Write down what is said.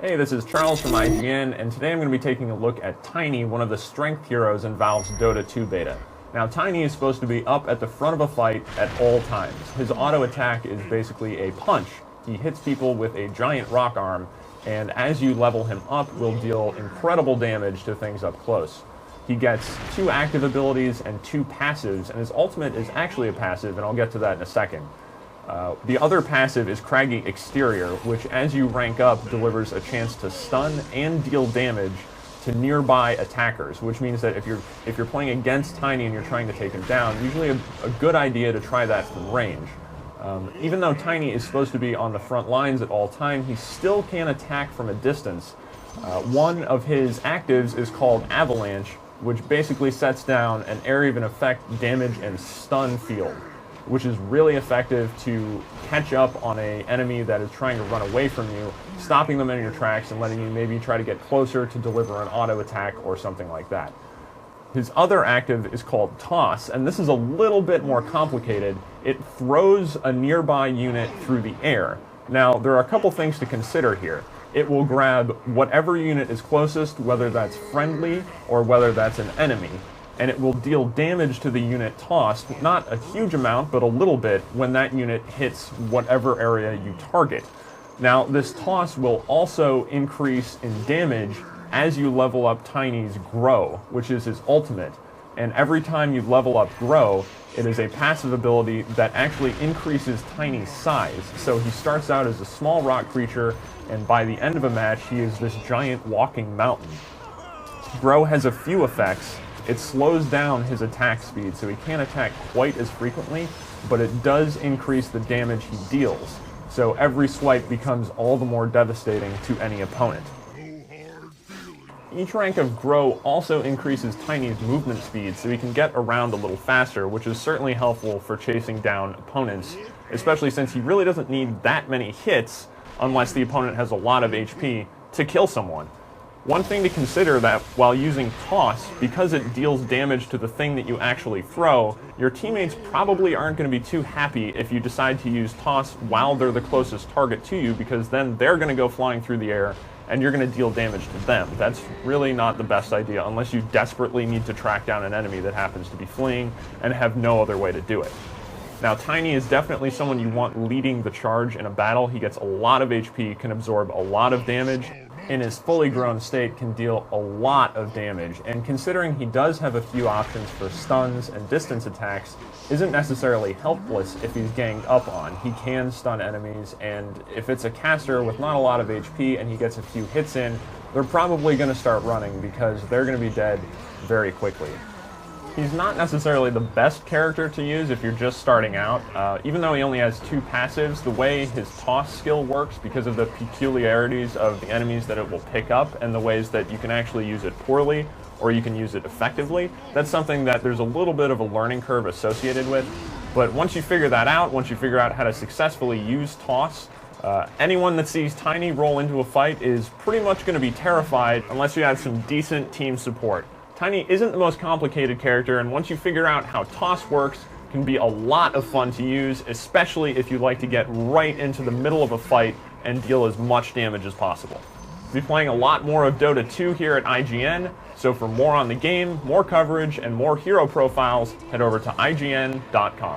Hey, this is Charles from IGN, and today I'm going to be taking a look at Tiny, one of the strength heroes in Valve's Dota 2 beta. Now, Tiny is supposed to be up at the front of a fight at all times. His auto attack is basically a punch. He hits people with a giant rock arm, and as you level him up, will deal incredible damage to things up close. He gets 2 active abilities and 2 passives, and his ultimate is actually a passive, and I'll get to that in a second. The other passive is Craggy Exterior, which as you rank up delivers a chance to stun and deal damage to nearby attackers, which means that if you're playing against Tiny and you're trying to take him down, usually a good idea to try that from range. Even though Tiny is supposed to be on the front lines at all time, he still can attack from a distance. One of his actives is called Avalanche, which basically sets down an area of effect, damage, and stun field, which is really effective to catch up on an enemy that is trying to run away from you, stopping them in your tracks and letting you maybe try to get closer to deliver an auto attack or something like that. His other active is called Toss, and this is a little bit more complicated. It throws a nearby unit through the air. Now, there are a couple things to consider here. It will grab whatever unit is closest, whether that's friendly or whether that's an enemy, and it will deal damage to the unit tossed, not a huge amount, but a little bit, when that unit hits whatever area you target. Now, this toss will also increase in damage as you level up Tiny's Grow, which is his ultimate. And every time you level up Grow, it is a passive ability that actually increases Tiny's size. So he starts out as a small rock creature, and by the end of a match, he is this giant walking mountain. Grow has a few effects. It slows down his attack speed, so he can't attack quite as frequently, but it does increase the damage he deals. So every swipe becomes all the more devastating to any opponent. Each rank of Grow also increases Tiny's movement speed, so he can get around a little faster, which is certainly helpful for chasing down opponents, especially since he really doesn't need that many hits unless the opponent has a lot of HP to kill someone. One thing to consider that while using Toss, because it deals damage to the thing that you actually throw, your teammates probably aren't going to be too happy if you decide to use Toss while they're the closest target to you, because then they're going to go flying through the air and you're going to deal damage to them. That's really not the best idea unless you desperately need to track down an enemy that happens to be fleeing and have no other way to do it. Now, Tiny is definitely someone you want leading the charge in a battle. He gets a lot of HP, can absorb a lot of damage, in his fully grown state can deal a lot of damage, and considering he does have a few options for stuns and distance attacks, isn't necessarily helpless if he's ganged up on. He can stun enemies, and if it's a caster with not a lot of HP and he gets a few hits in, they're probably going to start running because they're going to be dead very quickly. He's not necessarily the best character to use if you're just starting out. Even though he only has 2 passives, the way his toss skill works, because of the peculiarities of the enemies that it will pick up and the ways that you can actually use it poorly or you can use it effectively, that's something that there's a little bit of a learning curve associated with. But once you figure that out, once you figure out how to successfully use toss, anyone that sees Tiny roll into a fight is pretty much going to be terrified unless you have some decent team support. Tiny isn't the most complicated character, and once you figure out how Toss works, it can be a lot of fun to use, especially if you like to get right into the middle of a fight and deal as much damage as possible. We'll be playing a lot more of Dota 2 here at IGN, so for more on the game, more coverage, and more hero profiles, head over to IGN.com.